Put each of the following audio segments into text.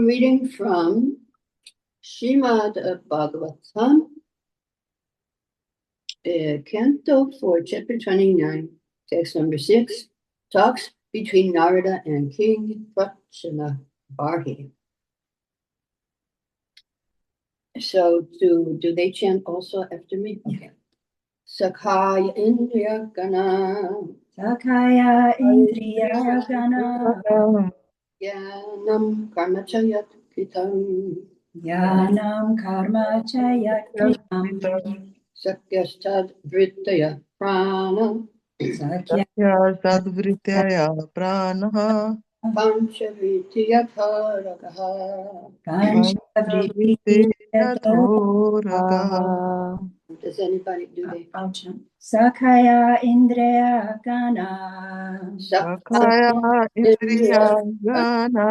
Reading from Srimad Bhagavatam, Canto 4, Chapter 29, text number 6, talks between Narada and King Purañjanī. So do they chant also after me? Okay. Sakhaya Indriya Gana. Sakhaya Indriya Gana. Yanam Karma Chayat Kritam. Yanam Karma Chayat Kritam. Sakyastad Vrittaya Prana. Sakyastad Vrittaya Prana. Panchavritya Bharagaha. Panchavritya Bharagaha. Does anybody do that? Sakhaya Indriya Gana. Sakhaya Indriya Gana.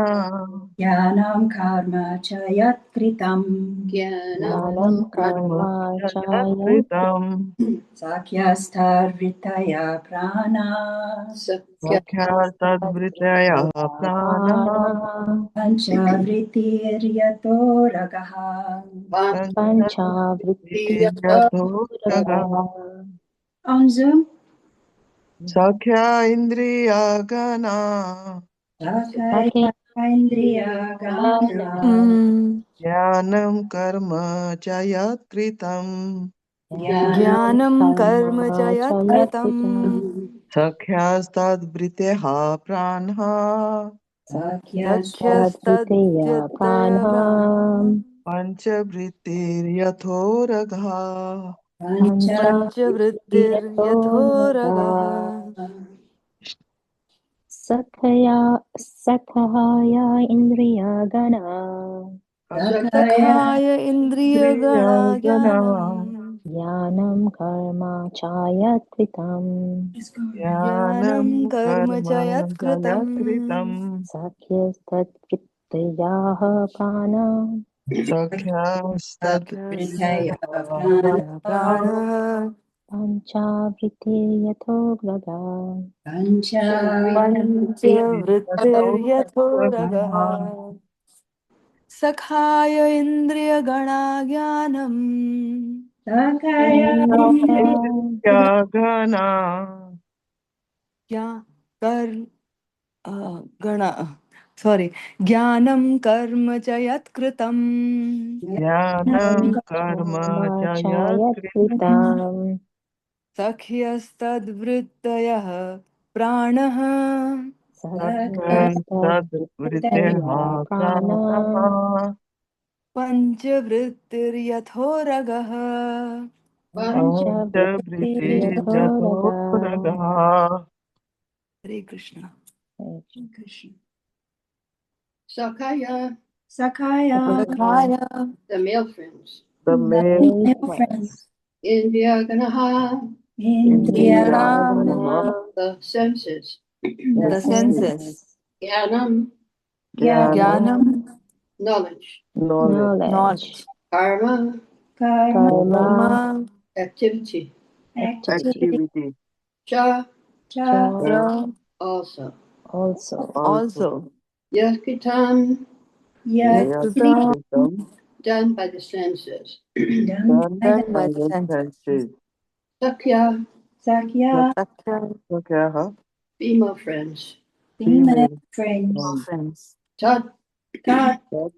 Yanam Karma Chayat Kritam. Yanam Karma Chayat Kritam. Sakyastad Vrittaya Prana. Sakyastad Vrittaya Prana. Panchavrittiryato ragaha. Panchavrittiryato ragaha. On Zoom. Sakhya Indriya Gana. Sakhya Indriya Gana. Jnanam Karma Chayat Kritam. Jnanam Karma Chayat Kritam. Sakhyastad Vritteha Pranha. Sakhyastad Vritteha. Panchavrittir Yathoragha. Panchavrittir Yathoragha. Sakhaya Indriya Gana. Sakhaya Indriya Gana Jnanam. Jnanam Karma Chayat Kritam. Jnanam Karma Chayat Kritam. Sakyastad Vrittaya Prana. Sakyastad Vrittaya Prana. Panchavrittir Yathoragha. Panchavrittir Yathoragha. Sakhaya Indriya Gana Jnanam. Sakhaya Indriya Gana. Jnanam Karma Chayat Kritam. Jnanam Karma Chayat Kritam. Sakhyastad Vrittayah Pranaha. Sakyastad Vritteha Prana. Panchavrittir Yathoragha. Panchavrittir Yathoragha. Hare Krishna. Sakhaya. The male friends. The male friends. Indriya Ganaha. Indriya. The senses. The senses. Jnanam. Knowledge. Karma. Activity. Cha. Also. Yaskitam. Done by the senses. Sakya. Female friends. Tat.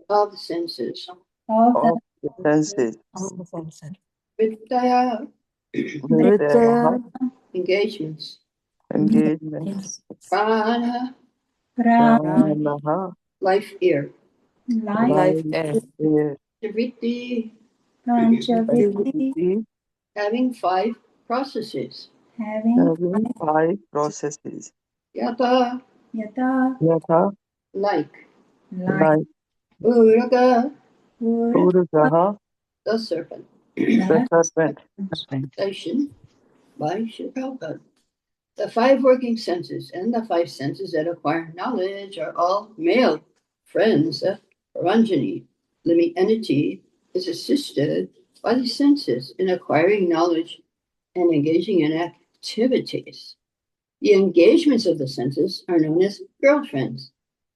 All the senses. Vrittaya. Engagements. Prana. Life air. Vritti. Having 5 processes. Yata. Like. Uraga. The serpent. Station by Prabhupada. The 5 working senses and the 5 senses that acquire knowledge are all male friends. Purañjanī, living entity, is assisted by the senses in acquiring knowledge and engaging in activities. The engagements of the senses are known as girlfriends,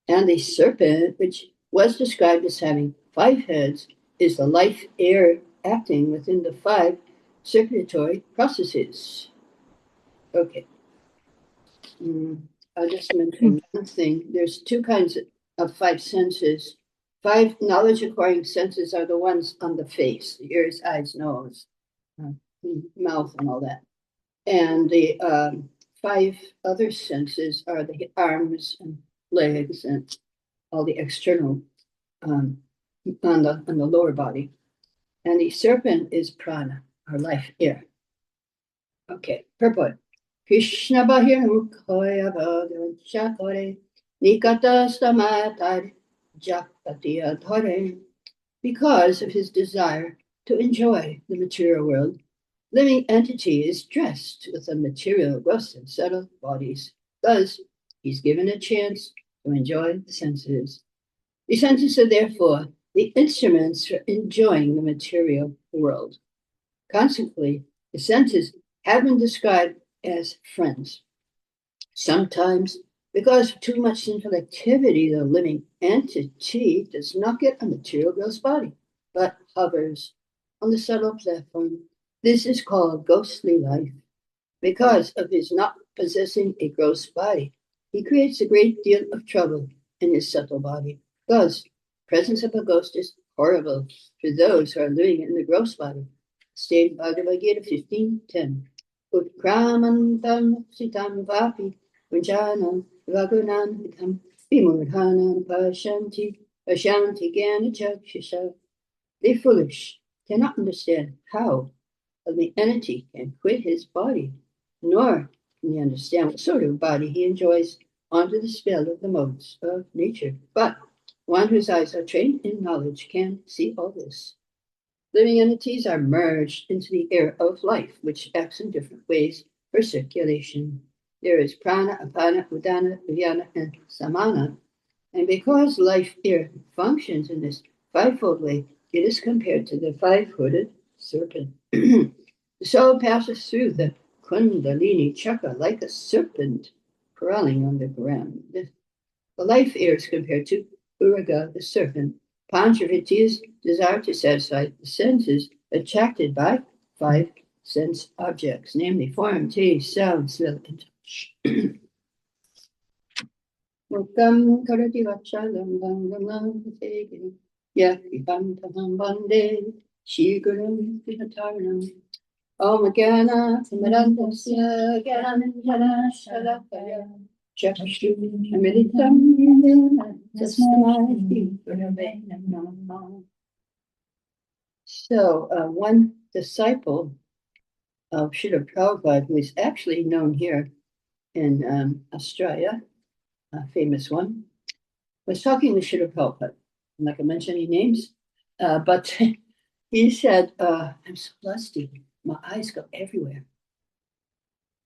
and the serpent which was described as having 5 heads is the life air acting within the 5 circulatory processes. Okay. I'll just mention one thing. There's 2 kinds of 5 senses. 5 knowledge acquiring senses are the ones on the face, the ears, eyes, nose, mouth, and all that. And the 5 other senses are the arms and legs and all the external on the lower body. And the serpent is prana, our life air. Okay, purport. Krishna bahir mukhaya bhagavanchakare nikata stamatar japatiya dhare. Because of his desire to enjoy the material world, living entity is dressed with the material gross and subtle bodies. Thus, he's given a chance to enjoy the senses. The senses are therefore the instruments for enjoying the material world. Consequently, the senses have been described as friends. Sometimes, because of too much sinful activity, the living entity does not get a material gross body, but hovers on the subtle platform. This is called ghostly life. Because of his not possessing a gross body, he creates a great deal of trouble in his subtle body. Thus, the presence of a ghost is horrible for those who are living in the gross body. Stated Bhagavad Gita 15:10. Utkramantam sitam vapi punjanam vagunan hitam vimudhanam pashanti jnana chakshusha. The foolish cannot understand how the entity can quit his body, nor can he understand what sort of body he enjoys under the spell of the modes of nature. But one whose eyes are trained in knowledge can see all this. Living entities are merged into the air of life, which acts in different ways for circulation. There is prana, apana, udana, vyana, and samana. And because life air functions in this 5-fold way, it is compared to the 5-hooded serpent. The soul passes through the Kundalini chakra like a serpent crawling on the ground. The life air is compared to Uraga, the serpent. Panchavidyas desire to satisfy the senses attracted by 5 sense objects, namely form, taste, sound, smell, and touch. Mukam karati vachalam bangamam tegiri yakipantamam bande shigurum vihataranam Om Gyana Samarandasya Gyananjana Shalakaya Chakshur Amritam Yena Tasmai Gurave Namah. So, one disciple of Srila Prabhupada, who is actually known here in Australia, a famous one, was talking with Srila Prabhupada. I'm not going to mention any names, but he said, I'm so lusty. My eyes go everywhere.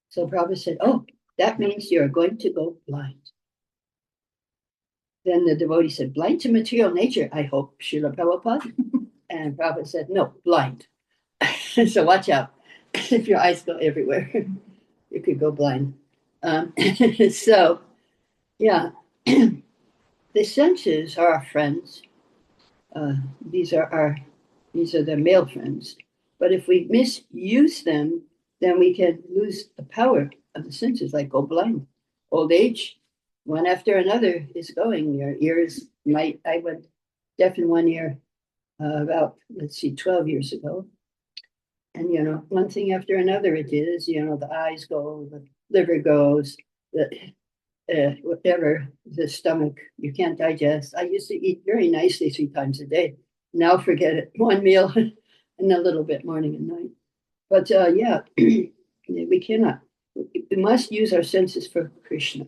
So Prabhupada said, oh, that means you're going to go blind. Then the devotee said, blind to material nature, I hope, Srila Prabhupada. And Prabhupada said, no, blind. So watch out. If your eyes go everywhere, you could go blind. So, yeah, the senses are our friends. These are the male friends. But if we misuse them, then we can lose the power of the senses, like go blind. Old age, one after another is going. Your ears I went deaf in one ear about, 12 years ago. And, one thing after another it is, the eyes go, the liver goes, whatever, the stomach, you can't digest. I used to eat very nicely 3 times a day. Now forget it. One meal and a little bit morning and night. But yeah, we cannot. We must use our senses for Krishna.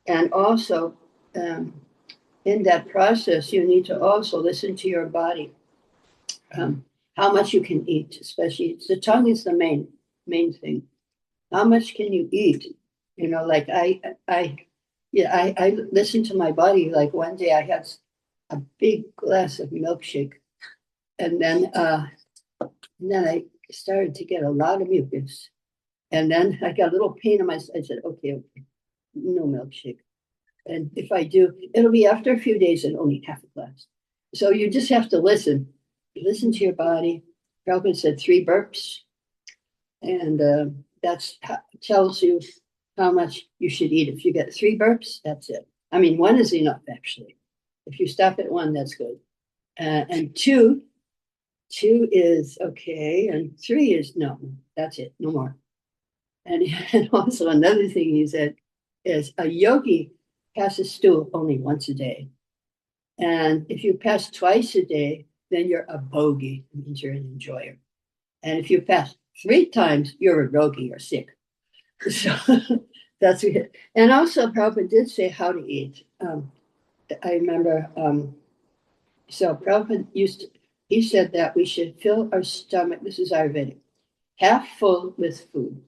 And also, in that process, you need to also listen to your body. How much you can eat, especially the tongue is the main thing. How much can you eat? Like I listen to my body. Like one day I had a big glass of milkshake, and then I started to get a lot of mucus, and then I got a little pain in my. I said, okay, no milkshake. And if I do, it'll be after a few days and only half a class. So you just have to listen. Listen to your body. Prabhupada said 3 burps. And that tells you how much you should eat. If you get 3 burps, that's it. I mean, 1 is enough, actually. If you stop at 1, that's good. And 2 is okay. And 3 is no, that's it, no more. And also another thing he said is a yogi passes stool only once a day. And if you pass twice a day, then you're a bogey. It means you're an enjoyer. And if you pass 3 times, you're a rogi or sick. So that's it. And also Prabhupada did say how to eat. I remember, so Prabhupada he said that we should fill our stomach, this is Ayurvedic, half full with food,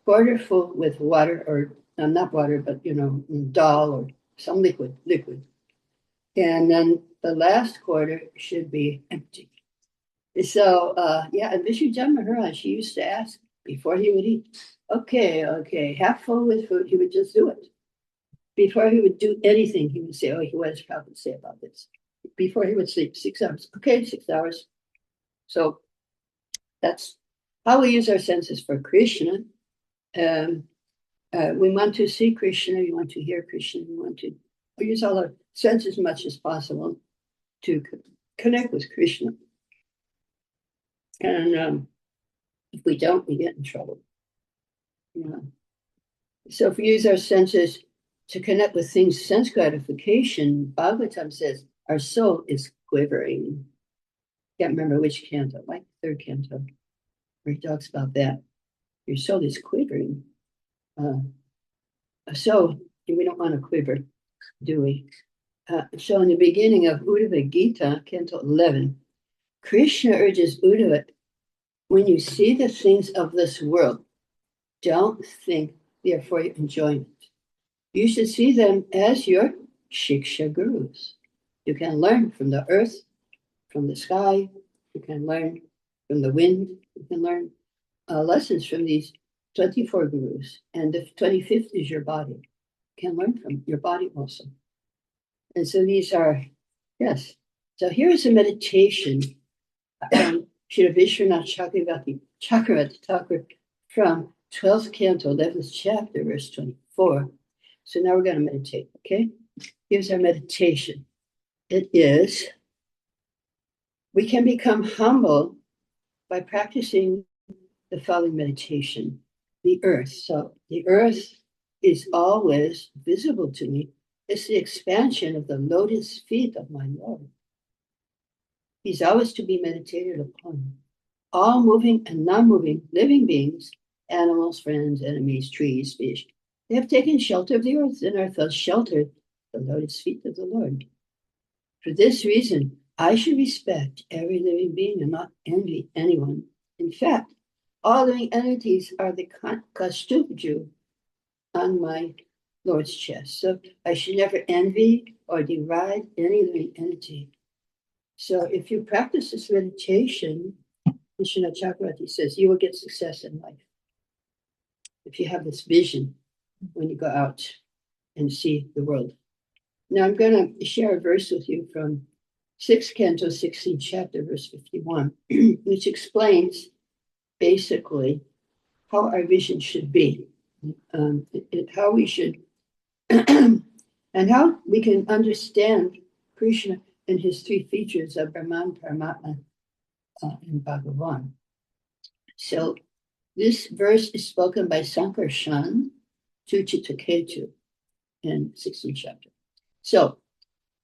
quarter full with water, or not water, but dal or some liquid. And then the last quarter should be empty. So, and Vishnu Maharaj, he used to ask before he would eat, okay, half full with food, he would just do it. Before he would do anything, he would say, what does Prabhupada say about this? Before he would sleep, 6 hours. Okay, 6 hours. So that's how we use our senses for Krishna. We want to see Krishna, we want to hear Krishna, we use all our senses as much as possible to connect with Krishna. And if we don't, we get in trouble. So if we use our senses to connect with things, sense gratification, Bhagavatam says our soul is quivering. Can't remember which canto, like 3rd canto, where he talks about that. Your soul is quivering. So we don't want to quiver, do we? So in the beginning of Bhagavad Gita, canto 11, Krishna urges Uddhava, when you see the things of this world, don't think they are for your enjoyment. You should see them as your shiksha gurus. You can learn from the earth, from the sky. You can learn from the wind. You can learn lessons from these 24 gurus. And the 25th is your body. You can learn from your body also. And so these are, yes. So here's a meditation from Srila Vishwanath Chakravarti Thakur from 12th canto, 11th chapter, verse 24. So now we're going to meditate, okay? Here's our meditation. It is, we can become humble by practicing the following meditation. The earth. So the earth is always visible to me. It's the expansion of the lotus feet of my Lord. He's always to be meditated upon. All moving and non-moving living beings, animals, friends, enemies, trees, fish, they have taken shelter of the earth and are thus sheltered the lotus feet of the Lord. For this reason, I should respect every living being and not envy anyone. In fact, all living entities are the Kastubju on my Lord's chest. So I should never envy or deride any living entity. So if you practice this meditation, Vishwanath Chakravarti says, you will get success in life. If you have this vision when you go out and see the world. Now I'm going to share a verse with you from 6th canto, 16th chapter, verse 51, which explains basically how our vision should be, how we should, and how we can understand Krishna and his 3 features of Brahman, Paramatma, and Bhagavan. So this verse is spoken by Sankarshan to Chittaketu in 16th chapter. So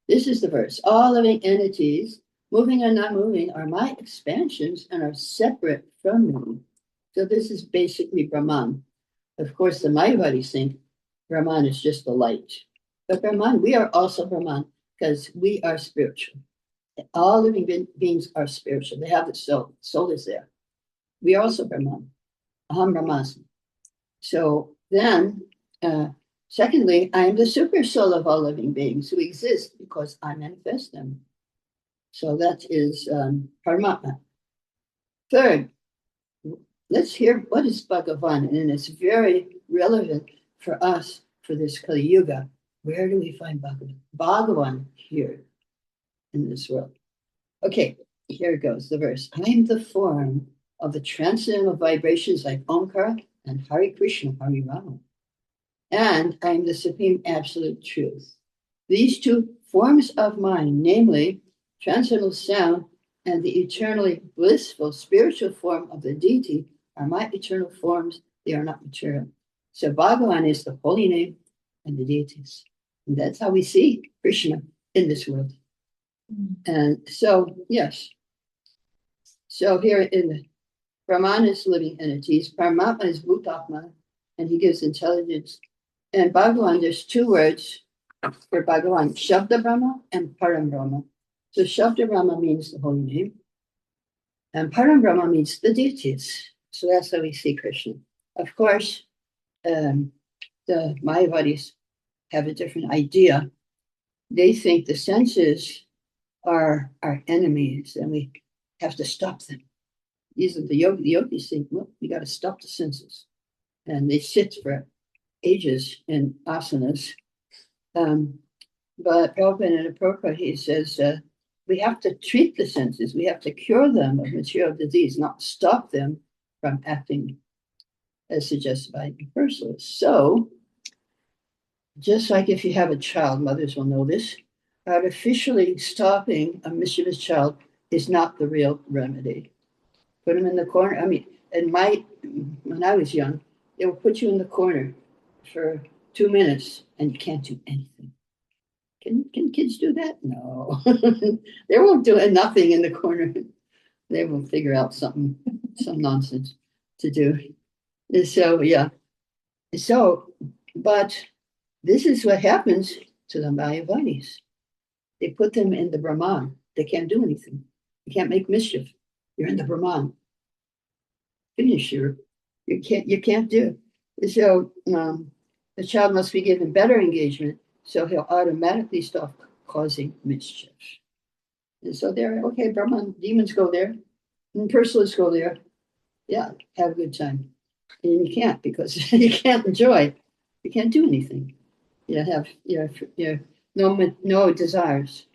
this is the verse. All living entities, moving and not moving, are my expansions and are separate from me. So this is basically Brahman. Of course, the Mayavadis think Brahman is just the light. But Brahman, we are also Brahman because we are spiritual. All living beings are spiritual. They have the soul. Soul is there. We are also Brahman. Aham Brahmasmi. So then, secondly, I am the super soul of all living beings who exist because I manifest them. So that is Paramatma. Third, let's hear what is Bhagavan, and it's very relevant for us for this Kali Yuga. Where do we find Bhagavan? Bhagavan here in this world. Okay, here it goes, the verse. I am the form of the transcendental vibrations like Omkara and Hare Krishna, Hare Rama. And I am the supreme absolute truth. These two forms of mine, namely transcendental sound and the eternally blissful spiritual form of the deity, are my eternal forms. They are not material. So Bhagavan is the holy name and the deities. And that's how we see Krishna in this world. And so, yes. So here in the Brahman is living entities, Paramatma is Bhutatma, and he gives intelligence. And Bhagavan, there's two words for Bhagavan, Shabda Brahma and Param Brahma. So Shabda Brahma means the holy name, and Param Brahma means the deities. So that's how we see Krishna. Of course, the Mayavadis have a different idea. They think the senses are our enemies and we have to stop them. These are the yogis think, well, we got to stop the senses. And they sit for ages in asanas. But Prabhupada in a purport, he says, we have to treat the senses. We have to cure them of material disease, not stop them from acting as suggested by universalists. So, just like if you have a child, mothers will know this, artificially stopping a mischievous child is not the real remedy. Put them in the corner. I mean, when I was young, they would put you in the corner for 2 minutes and you can't do anything. Can kids do that? No. They won't do nothing in the corner. They will figure out some nonsense to do. And so, yeah. So, but this is what happens to the Mayavadis. They put them in the Brahman. They can't do anything. You can't make mischief. You're in the Brahman. Finish you can't do. So the child must be given better engagement, so he'll automatically stop causing mischief. And so they're okay, Brahman demons go there, and persons go there. Yeah, have a good time. And you can't because you can't enjoy. You can't do anything. You have no desires.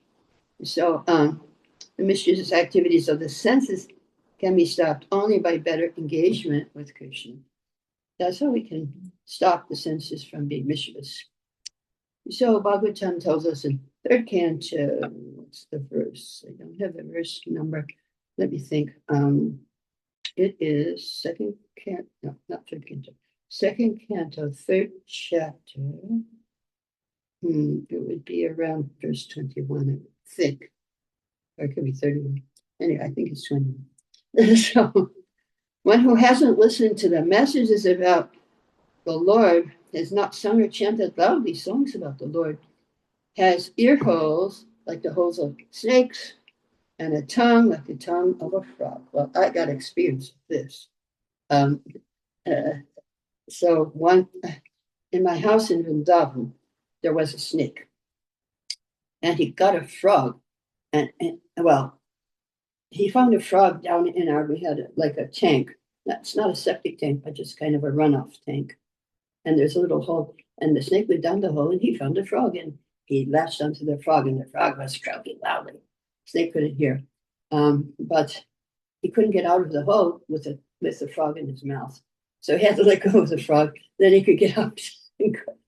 So the mischievous activities of the senses can be stopped only by better engagement with Krishna. That's how we can stop the senses from being mischievous. So Bhagavatam tells us in third canto, what's the verse? I don't have the verse number. Let me think. It is second canto, no, not third canto. Second canto, third chapter. It would be around verse 21, I would think. Or it could be 31. Anyway, I think it's 21. So, one who hasn't listened to the messages about the Lord, has not sung or chanted loudly songs about the Lord, has ear holes like the holes of snakes, and a tongue like the tongue of a frog. Well, I got experience with this. So one in my house in Vrindavan, there was a snake, and he got a frog, and well, he found a frog down in we had like a tank. That's not a septic tank, but just kind of a runoff tank. And there's a little hole, and the snake went down the hole, and he found a frog, and he latched onto the frog, and the frog was croaking loudly. Snake couldn't hear, but he couldn't get out of the hole with the frog in his mouth. So he had to let go of the frog. Then he could get out.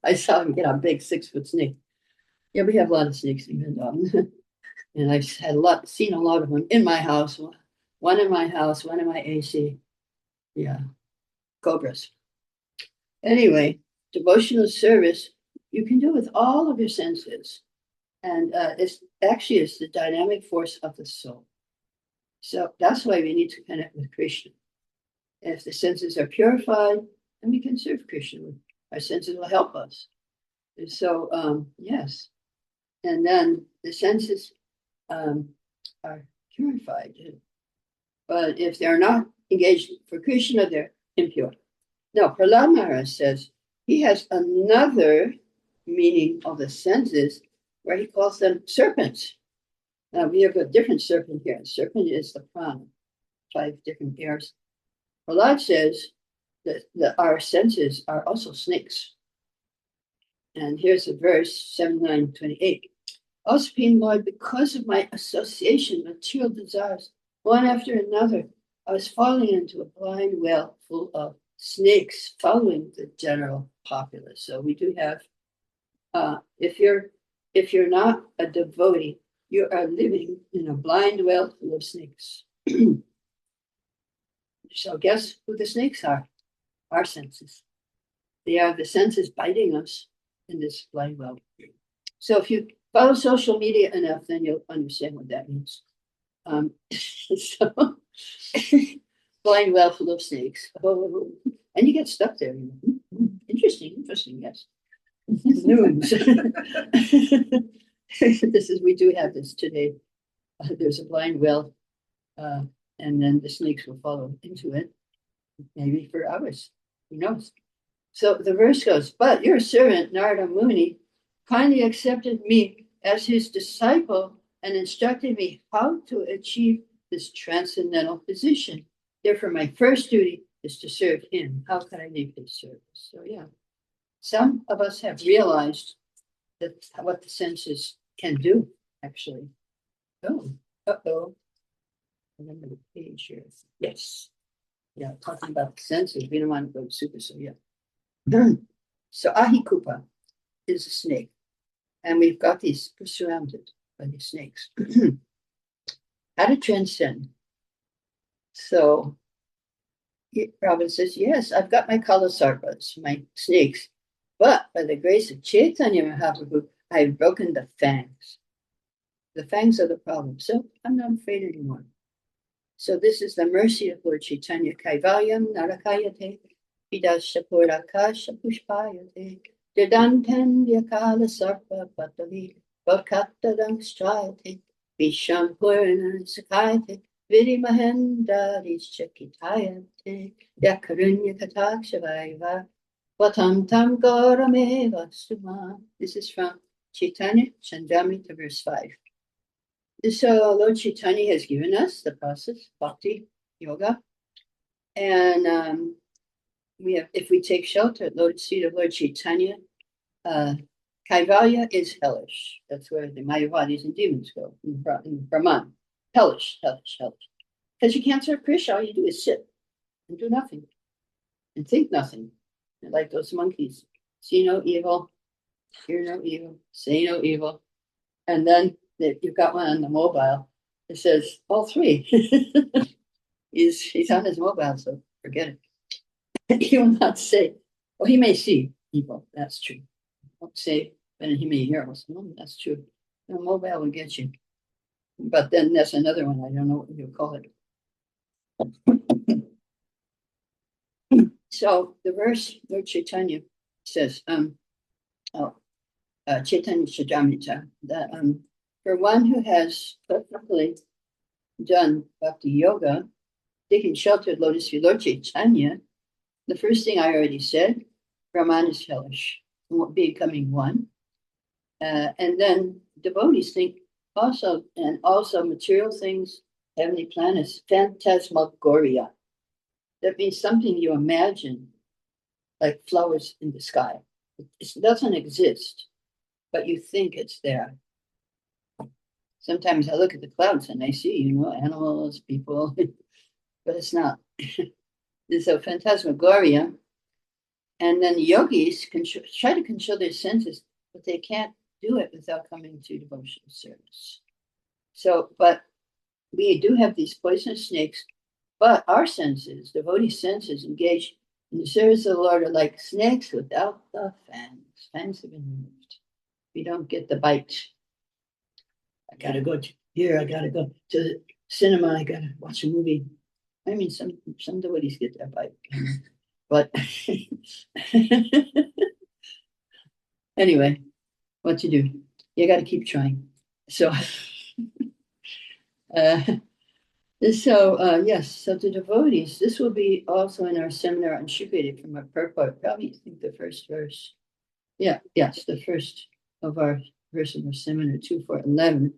I saw him get a big 6-foot snake. Yeah, we have a lot of snakes in Vrindavan. And I've seen a lot of them in my house. One in my house, one in my AC. Yeah, cobras. Anyway, devotional service you can do with all of your senses. And it's the dynamic force of the soul. So that's why we need to connect with Krishna. And if the senses are purified, then we can serve Krishna. Our senses will help us. And so, yes. And then the senses are purified. But if they're not engaged for Krishna, they're impure. Now, Prahlad Maharaj says he has another meaning of the senses where he calls them serpents. Now, we have a different serpent here. Serpent is the prana, 5 different pairs. Prahlad says that our senses are also snakes. And here's a verse, 7928. O Supreme Lord, because of my association with material desires, one after another, I was falling into a blind well full of snakes following the general populace. So we do have, if you're not a devotee, you are living in a blind well full of snakes. So guess who the snakes are? Our senses. They are the senses biting us in this blind well. So if you follow social media enough, then you'll understand what that means. So blind well full of snakes. Oh, and you get stuck there. Interesting, yes. News. We do have this today. There's a blind well, and then the snakes will follow into it, maybe for hours. Who knows? So the verse goes, but your servant, Narada Muni, kindly accepted me as his disciple and instructed me how to achieve this transcendental position. Therefore, my first duty is to serve him. How can I leave his service? So yeah, some of us have realized that what the senses can do, actually. Oh, uh-oh. Remember the page here. Yes. Yeah, talking about the senses. We don't want to go super, so yeah. So Ahikupa is a snake. And we've got these, we're surrounded by these snakes. How to transcend. So Prabhupada says, yes, I've got my kalasarpas, my snakes, but by the grace of Chaitanya Mahaprabhu, I've broken the fangs. The fangs are the problem. So I'm not afraid anymore. So this is the mercy of Lord Chaitanya. Kaivalyam narakayate, vidashapuraka pushpayate, Didanten yakala sarpa patali, Vakatadang strayate, Vishampurna sakayate, Vidimahendari chakitayate, Yakarunya katakshavaiva, Vatam tam gorameva suma. This is from Chaitanya Chandamrita, verse 5. So Lord Chaitanya has given us the process, Bhakti, Yoga, and we have, if we take shelter at Lord's feet of Lord Chaitanya, Kaivalya is hellish. That's where the Mayavadis and demons go in Brahman. Hellish. Because you can't serve Krishna, all you do is sit and do nothing and think nothing. Like those monkeys. See no evil, hear no evil, say no evil. And then you've got one on the mobile. It says all three. He's on his mobile, so forget it. He will not say, well, he may see evil, that's true. Won't say, but he may hear us. No, that's true. The mobile will get you. But then there's another one, I don't know what you call it. So the verse, Lord Chaitanya says, Chaitanya Chadamrita, that for one who has perfectly done Bhakti Yoga, taking shelter at Lotus feet, Lord Chaitanya, the first thing I already said, Brahman is hellish, becoming one. And then devotees think also, and also material things, heavenly planets, phantasmagoria. That means something you imagine, like flowers in the sky. It doesn't exist, but you think it's there. Sometimes I look at the clouds and I see, animals, people, but it's not. There's a phantasmagoria. And then yogis can try to control their senses, but they can't do it without coming to devotional service. So, but we do have these poisonous snakes, but our senses, devotee senses, engaged in the service of the Lord are like snakes without the fangs. Fangs have been removed. We don't get the bite. I gotta go here, I gotta go to the cinema, I gotta watch a movie. I mean, some devotees get that bite. But anyway, what to do? You got to keep trying. So, yes. So the devotees. This will be also in our seminar on Shukadeva from our purport. Probably think the first verse. Yes, the first of our verse of our seminar 2:4:11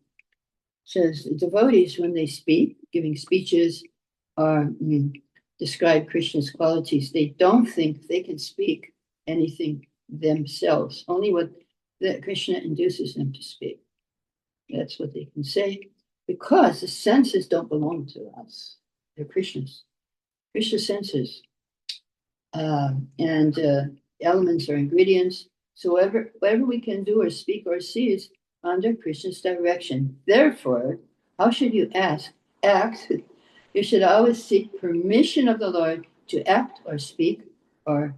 says the devotees when they speak, giving speeches, or describe Krishna's qualities, they don't think they can speak anything themselves, only what that Krishna induces them to speak. That's what they can say, because the senses don't belong to us. They're Krishna's. Krishna senses. And elements or ingredients. So whatever we can do or speak or see is under Krishna's direction. Therefore, how should you act? You should always seek permission of the Lord to act or speak or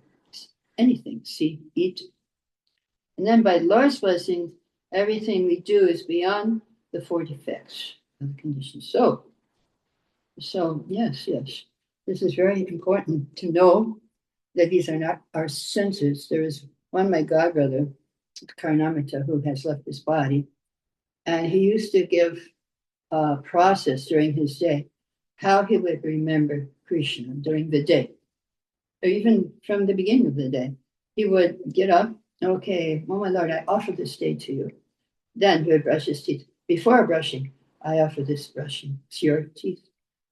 anything, see, eat. And then by the Lord's blessing, everything we do is beyond the 4 defects of the conditions. So yes. This is very important to know that these are not our senses. There is one, my godbrother, Karnamita, who has left his body, and he used to give a process during his day, how he would remember Krishna during the day, or even from the beginning of the day. He would get up, okay, oh my Lord, I offer this day to you. Then he would brush his teeth. Before brushing, I offer this brushing. It's your teeth.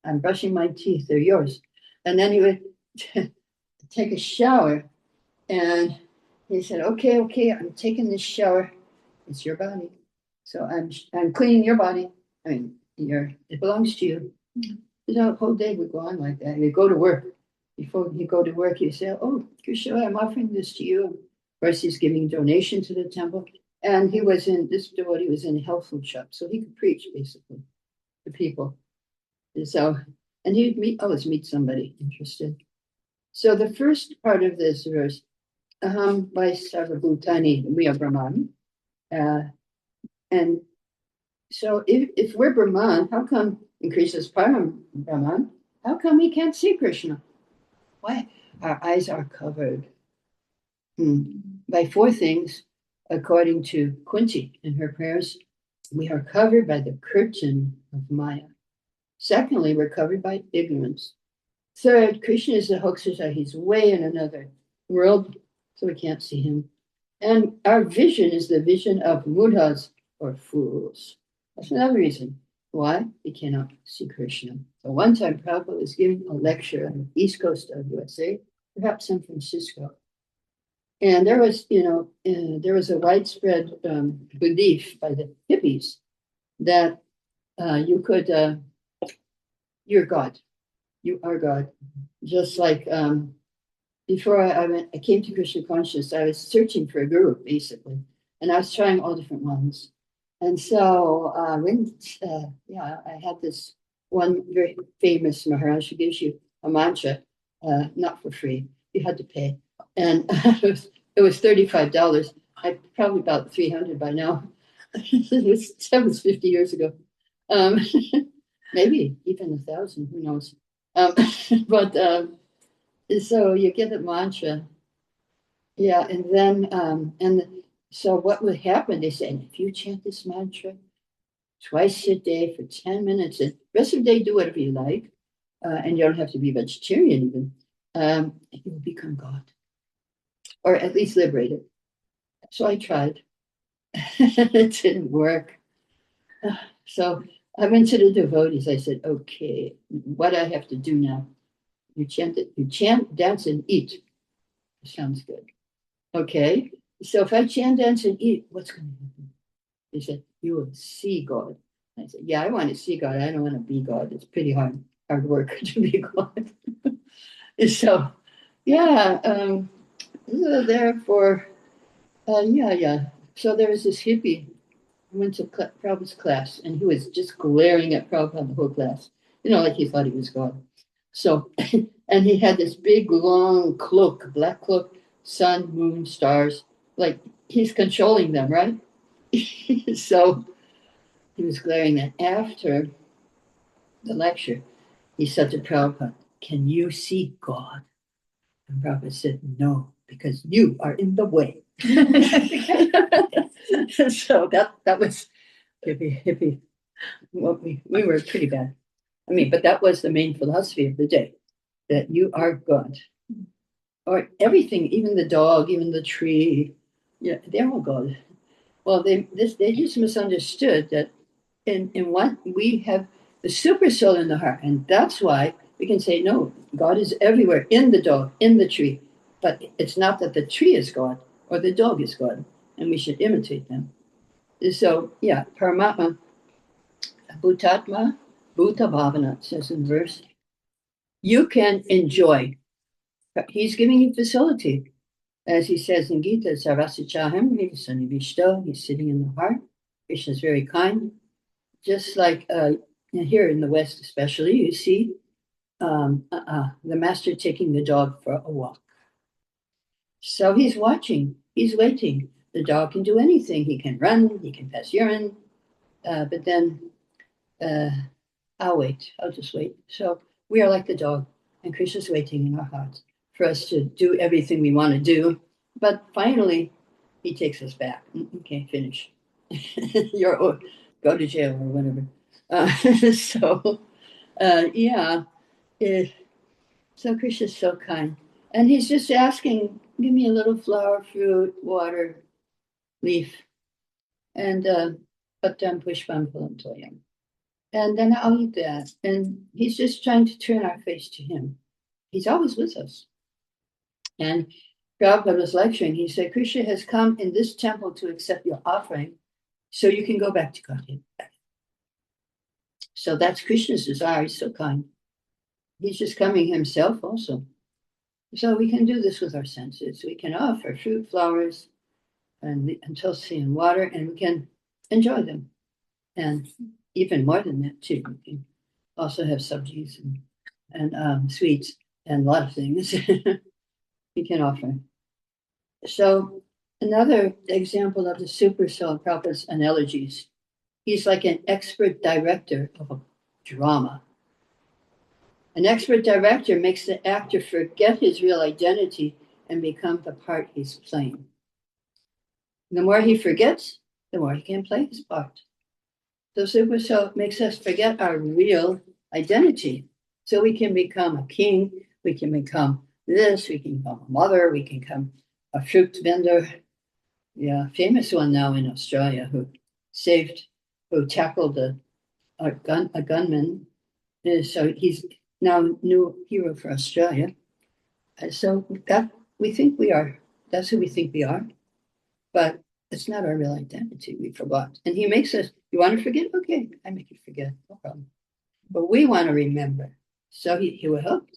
I'm brushing my teeth, they're yours. And then he would take a shower, and he said, okay, I'm taking this shower. It's your body. So I'm cleaning your body. I mean, it belongs to you. The whole day would go on like that. He'd go to work. Before he go to work, he'd say, oh, Krishna, I'm offering this to you. Of course, he's giving donation to the temple. And this devotee was in a health food shop, so he could preach, basically, to people. And he'd always meet somebody interested. So the first part of this verse, Aham vai sarvabhutani, we are Brahman. And so if we're Brahman, how come in Krishna's Param Brahman, how come we can't see Krishna? Why? Our eyes are covered by 4 things, according to Kunti in her prayers. We are covered by the curtain of Maya. Secondly, we're covered by ignorance. Third, Krishna is the Hoksasa. He's way in another world, so we can't see him. And our vision is the vision of mudhas, or fools. That's another reason why we cannot see Krishna. So one time Prabhupada was giving a lecture on the east coast of USA, perhaps San Francisco. And there was, there was a widespread belief by the hippies that you could, you're God. You are God. Just like before I came to Krishna Consciousness, I was searching for a guru, basically. And I was trying all different ones. And so I had this one very famous Maharaj who gives you a mantra, not for free. You had to pay. And it was $35. I probably about $300 by now. That was 50 years ago. Maybe even 1,000, who knows? So you get the mantra. Yeah, and then, so what would happen, they say, if you chant this mantra twice a day for 10 minutes, and the rest of the day do whatever you like, and you don't have to be vegetarian even, you will become God, or at least liberated. So I tried. It didn't work. So I went to the devotees. I said, okay, what do I have to do now? You chant, dance, and eat. Sounds good. Okay. So if I chant, dance, and eat, what's going to happen? They said, you will see God. I said, yeah, I want to see God. I don't want to be God. It's pretty hard work to be God. So, yeah. So therefore, So there was this hippie who went to Prabhupada's class, and he was just glaring at Prabhupada the whole class. Like he thought he was God. So, and he had this big, long cloak, black cloak, sun, moon, stars, like he's controlling them, right? So he was glaring at. After the lecture, he said to Prabhupada, can you see God? And Prabhupada said, no, because you are in the way. So that was hippie. Well, we were pretty bad. But that was the main philosophy of the day, that you are God. Or everything, even the dog, even the tree, they're all God. Well, they just misunderstood that in what we have the super soul in the heart, and that's why we can say, no, God is everywhere, in the dog, in the tree. But it's not that the tree is God, or the dog is God, and we should imitate them. So, yeah, Paramatma, Bhutatma, Bhuta Bhavana, says in verse, you can enjoy. He's giving you facility. As he says in Gita, Sarvasichaham, he's sitting in the heart. Krishna is very kind. Just like here in the West especially, you see the master taking the dog for a walk. So he's watching, he's waiting. The dog can do anything. He can run, he can pass urine, but then I'll wait, I'll just wait. So we are like the dog, and Krishna's waiting in our hearts for us to do everything we want to do. But finally, he takes us back. Okay, finish. You're go to jail or whatever. So Krishna's so kind. And he's just asking, give me a little flower, fruit, water, leaf, and patam pushpam phalam toyam. And then I'll eat that. And he's just trying to turn our face to him. He's always with us. And Prabhupada was lecturing. He said, Krishna has come in this temple to accept your offering so you can go back to Godhead. So that's Krishna's desire. He's so kind. He's just coming himself also. So we can do this with our senses. We can offer fruit, flowers, and tulsi and water, and we can enjoy them. And even more than that, too. We can also have sabjis and sweets and a lot of things we can offer. So another example of the super soul, Prabhupada's analogies. He's like an expert director of a drama. An expert director makes the actor forget his real identity and become the part he's playing. The more he forgets, the more he can play his part. So super soul makes us forget our real identity. So we can become a king, we can become this, we can become a mother, we can become a fruit vendor. Yeah, famous one now in Australia who tackled a gunman. So he's now new hero for Australia. So that we think we are, that's who we think we are, but it's not our real identity. We forgot. And he makes us, you want to forget? Okay, I make you forget, no problem. But we want to remember. So he will help.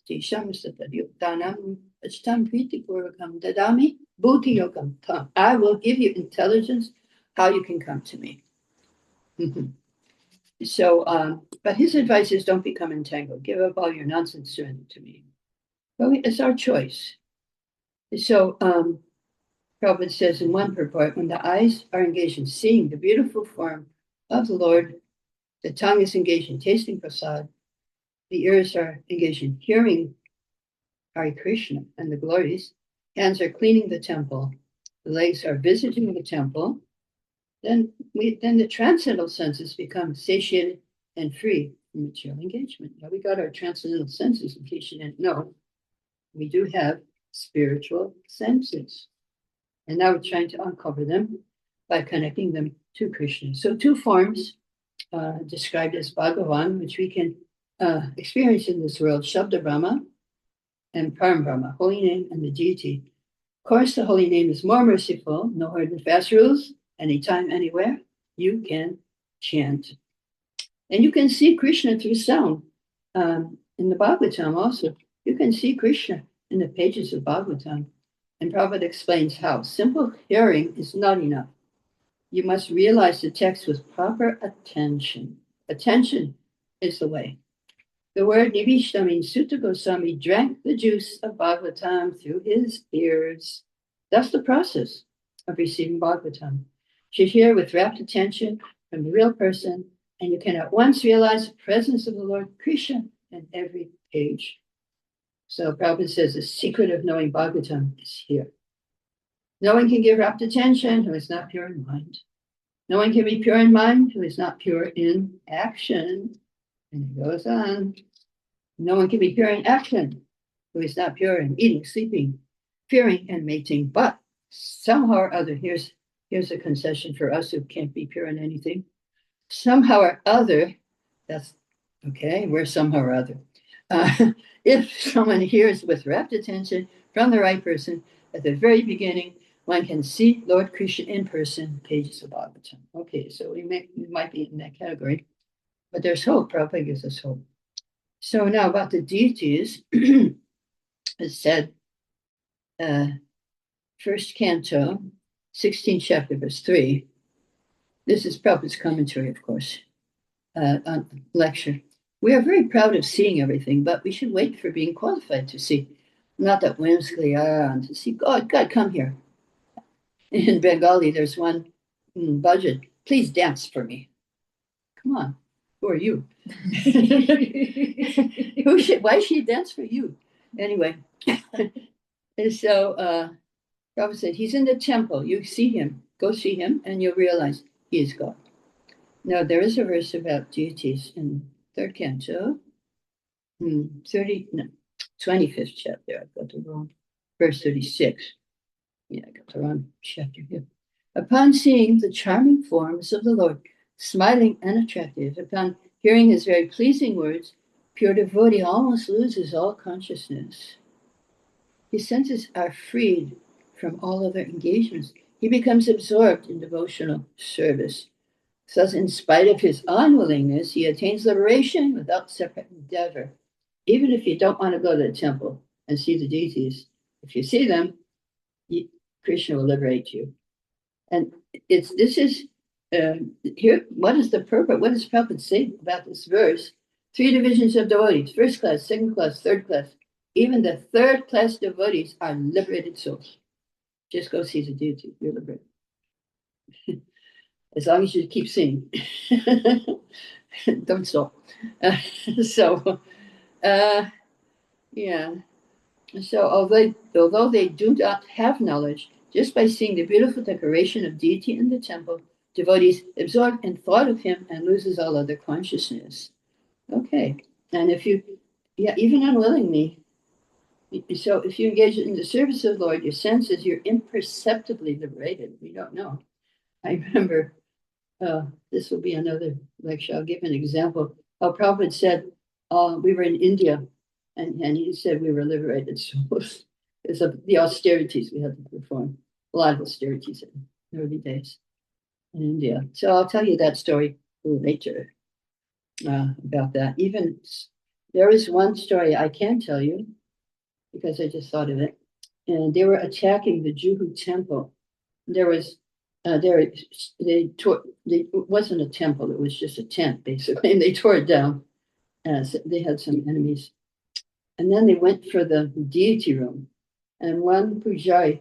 I will give you intelligence how you can come to me. So, but his advice is don't become entangled. Give up all your nonsense, surrender to me. But it's our choice. So, Prabhupada says in one purport, when the eyes are engaged in seeing the beautiful form of the Lord, the tongue is engaged in tasting prasad, the ears are engaged in hearing Hare Krishna and the glories, hands are cleaning the temple, the legs are visiting the temple, then the transcendental senses become satiated and free from material engagement. Now we got our transcendental senses, in case you didn't know. We do have spiritual senses. And now we're trying to uncover them by connecting them to Krishna. So two forms described as Bhagavan, which we can experience in this world, Shabda Brahma and Param Brahma, holy name and the deity. Of course, the holy name is more merciful, no hard and fast rules, anytime, anywhere, you can chant. And you can see Krishna through sound. In the Bhagavatam also, you can see Krishna in the pages of Bhagavatam. And Prabhupada explains how simple hearing is not enough. You must realize the text with proper attention. Attention is the way. The word Nivishta means Sutta Goswami drank the juice of Bhagavatam through his ears. That's the process of receiving Bhagavatam. You should hear with rapt attention from the real person, and you can at once realize the presence of the Lord Krishna in every page. So Prabhupada says the secret of knowing Bhagavatam is here. No one can give rapt attention who is not pure in mind. No one can be pure in mind who is not pure in action. And it goes on. No one can be pure in action who is not pure in eating, sleeping, fearing, and mating. But somehow or other, here's a concession for us who can't be pure in anything. Somehow or other, that's okay, we're somehow or other. If someone hears with rapt attention from the right person at the very beginning, one can see Lord Krishna in person, pages of Bhagavatam. Okay, so we might be in that category, but there's hope. Prabhupada gives us hope. So now about the deities, it said, first canto, 16th chapter, verse 3. This is Prabhupada's commentary, of course, on lecture. We are very proud of seeing everything, but we should wait for being qualified to see. Not that whimsically, to see God, come here. In Bengali, there's one budget. Please dance for me. Come on, who are you? Why should he dance for you? Anyway, and so Prabhupada said, he's in the temple. You see him, go see him, and you'll realize he is God. Now, there is a verse about deities in third canto, 25th chapter. I've got the wrong, verse 36. Yeah, I got the wrong chapter here. Upon seeing the charming forms of the Lord, smiling and attractive, upon hearing his very pleasing words, pure devotee almost loses all consciousness. His senses are freed from all other engagements. He becomes absorbed in devotional service. Thus, in spite of his unwillingness, he attains liberation without separate endeavor. Even if you don't want to go to the temple and see the deities, if you see them, Krishna will liberate you. And here, what is the purpose? What does Prabhupada say about this verse? 3 divisions of devotees, first class, second class, third class. Even the third class devotees are liberated souls. Just go see the deity, you're liberated. As long as you keep seeing. Don't stop. Yeah. So although they do not have knowledge, just by seeing the beautiful decoration of deity in the temple, devotees absorb in thought of him and loses all other consciousness. Okay. And even unwillingly, so if you engage in the service of the Lord, your senses, you're imperceptibly liberated. We don't know. I remember, this will be another lecture. I'll give an example. How Prabhupada said, we were in India, and he said we were liberated souls because of the austerities we had to perform. A lot of austerities in the early days in India. So I'll tell you that story later about that. Even there is one story I can tell you because I just thought of it. And they were attacking the Juhu temple. There was it wasn't a temple, it was just a tent basically, and they tore it down. So they had some enemies. And then they went for the deity room. And one pujari,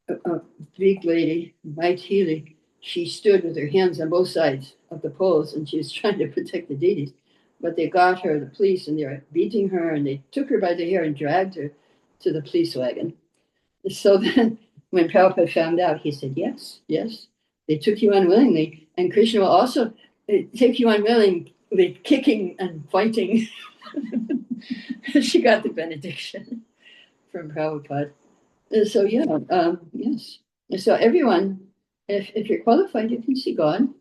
a big lady, Maithili, she stood with her hands on both sides of the poles and she was trying to protect the deities. But they got her, the police, and they were beating her and they took her by the hair and dragged her to the police wagon. So then when Prabhupada found out, he said, yes, they took you unwillingly. And Krishna will also take you unwillingly, kicking and fighting. She got the benediction from Prabhupada. So yes. So everyone, if you're qualified, you can see God.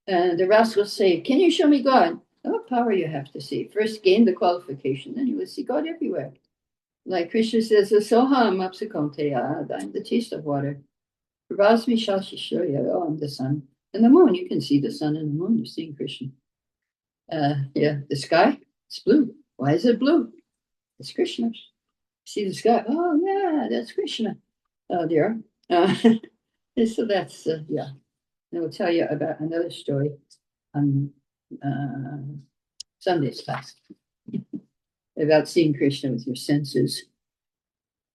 And the rascals say, can you show me God? What power you have to see? First gain the qualification, then you will see God everywhere. Like Krishna says, Soham apsakonteya, I'm the taste of water. Prabhasmi shashishurya, oh, I'm the sun. And the moon, you can see the sun and the moon, you're seeing Krishna. The sky, it's blue. Why is it blue? It's Krishna. See the sky? Oh, yeah, that's Krishna. Oh, dear. So that's, yeah. And I'll tell you about another story on Sunday's class about seeing Krishna with your senses.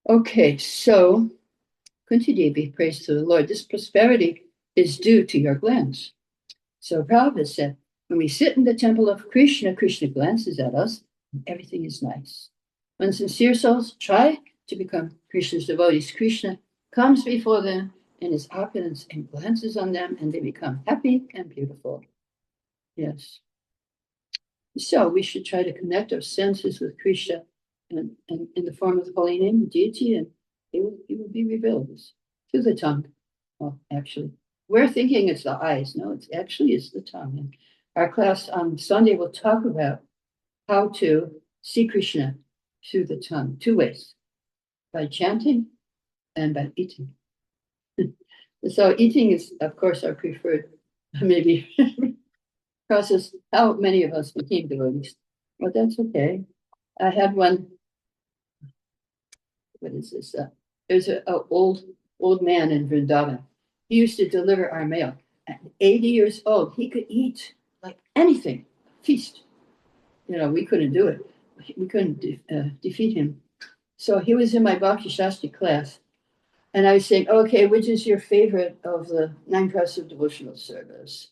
Okay, so Kunti Devi prays to the Lord. This prosperity is due to your glance. So Prabhupada said, when we sit in the temple of Krishna, Krishna glances at us, and everything is nice. When sincere souls try to become Krishna's devotees, Krishna comes before them in his opulence and glances on them, and they become happy and beautiful. Yes. So we should try to connect our senses with Krishna and in the form of the holy name, deity, and he will be revealed through the tongue. Well, actually, we're thinking it's the eyes. No, it's the tongue. And our class on Sunday will talk about how to see Krishna through the tongue, 2 ways, by chanting and by eating. So eating is, of course, our preferred, maybe, process. How many of us became devotees? Well, that's okay. I had one. What is this? There's an old man in Vrindavan. He used to deliver our mail. At 80 years old, he could eat like anything, feast. We couldn't do it. We couldn't defeat him. So he was in my Bhakti Sastri class. And I was saying, okay, which is your favorite of the 9 process of devotional service?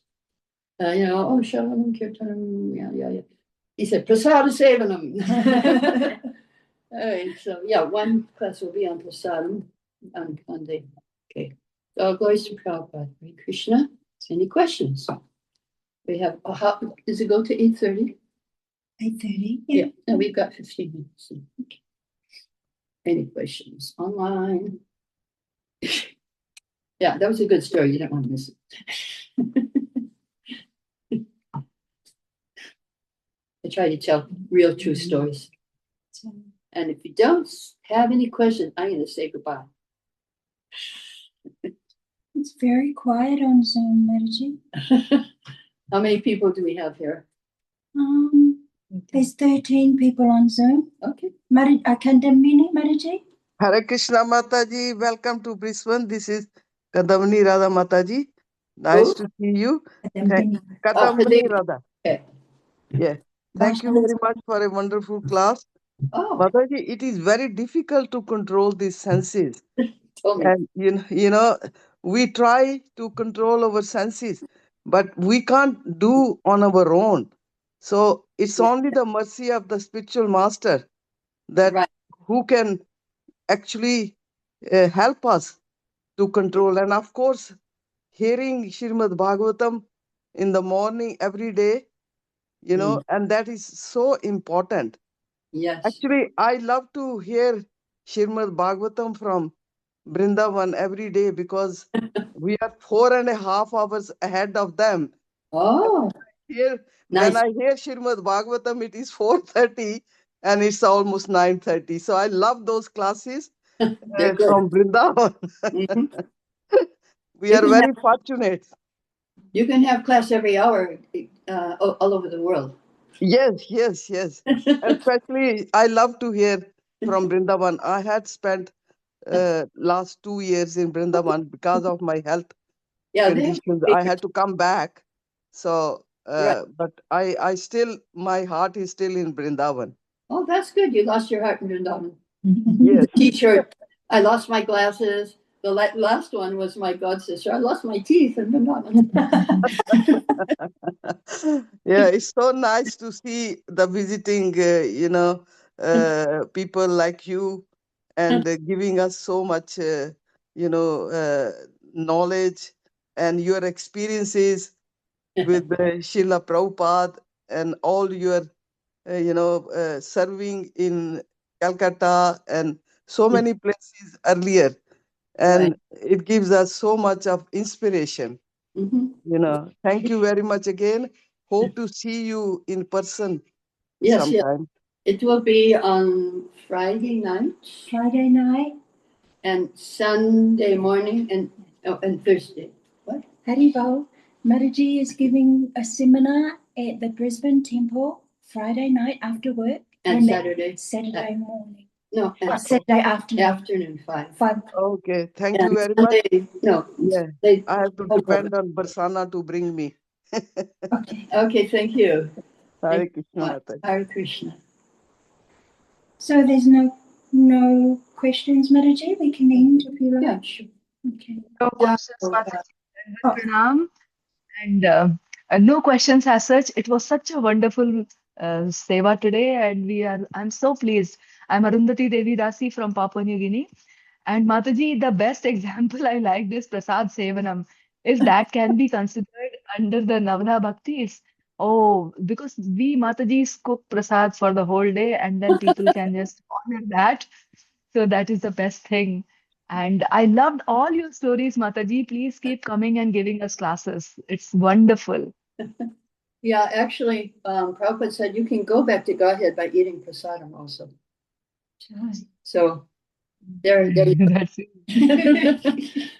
Shavanam, Kirtanam, yeah. He said, Prasada Sevanam. All right, so one class will be on Prasadam on Monday. Okay, so glories to Prabhupada. Hare Krishna. Any questions? We have, does it go to 8:30? 8:30. Yeah, and we've got 15 minutes. Okay. Any questions online? Yeah, that was a good story. You don't want to miss it. I try to tell real, true stories. And if you don't have any questions, I'm going to say goodbye. It's very quiet on Zoom, Mataji. How many people do we have here? There's 13 people on Zoom. Okay. Kandamini, Mataji? Hare Krishna Mataji, welcome to Brisbane. This is Kadamini Radha Mataji. Nice to see you. Kadamini Radha. Okay. Yeah. Thank you very much for a wonderful class. Oh. Mataji, it is very difficult to control these senses. Tell me. And we try to control our senses, but we can't do on our own. So it's only the mercy of the spiritual master that who can actually help us to control. And of course, hearing Srimad Bhagavatam in the morning every day, and that is so important. Yes. Actually, I love to hear Srimad Bhagavatam from Vrindavan every day because we are 4.5 hours ahead of them. Oh. Here, nice. When I hear Srimad Bhagavatam, it is 4:30 and it's almost 9:30. So I love those classes from Vrindavan. We are very fortunate. You can have class every hour all over the world. Yes. Especially, I love to hear from Vrindavan. I had spent last 2 years in Vrindavan because of my health conditions. I had to come back. So, but I still, my heart is still in Vrindavan. Oh, that's good. You lost your heart in Vrindavan. Yes. The T-shirt. I lost my glasses. The last one was my god sister. I lost my teeth in Vrindavan. Yeah, it's so nice to see the visiting, people like you and giving us so much, knowledge and your experiences with Srila Prabhupada and all your, serving in Calcutta and so many places earlier. And it gives us so much of inspiration. Thank you very much again. Hope to see you in person sometime. It will be on Friday night. And Sunday morning and Thursday. What? Haribo, Mataji is giving a seminar at the Brisbane Temple Friday night after work. And Saturday. Saturday morning. No, Saturday afternoon. Afternoon, 5. Okay, thank you very much. No, I have to depend on Barsana to bring me. Okay, thank you. Hare Krishna. Hare Krishna. So there's no questions, Mataji? We can end if you like. Yeah, sure. Okay. No questions, Pranam. And no questions as such. It was such a wonderful seva today, and I'm so pleased. I'm Narayani Devi Dasi from Papua New Guinea. And Mataji, the best example I like this Prasad Sevanam. If that can be considered under the Navana Bhaktis, because we Matajis cook Prasad for the whole day and then people can just honor that. So that is the best thing. And I loved all your stories, Mataji. Please keep coming and giving us classes. It's wonderful. Yeah, actually, Prabhupada said you can go back to Godhead by eating prasadam also. So, there. That's it.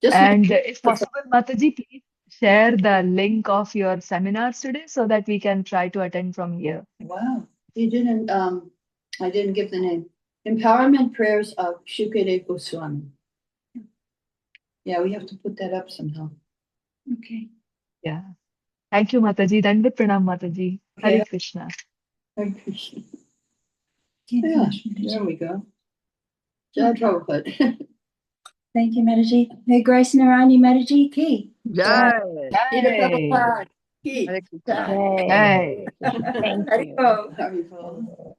Just And if possible, Mataji, please share the link of your seminars today so that we can try to attend from here. wow, you didn't. I didn't give the name. Empowerment Prayers of Shukade Goswami. Yeah, we have to put that up somehow. Okay. Yeah. Thank you, Mataji. Dandavat Pranam, Mataji. Hare Okay. Krishna. Hare Krishna. Thank you, Yeah, Mataji. there we go. Jai Prabhupada. Thank you, Mataji. Her Grace Narayani Mataji ki. Jai. Jai Hey. Prabhupada. Ki. Hare Krishna. Jai. Yay. Hey. Thank Hare you. Krishna. Hare Krishna.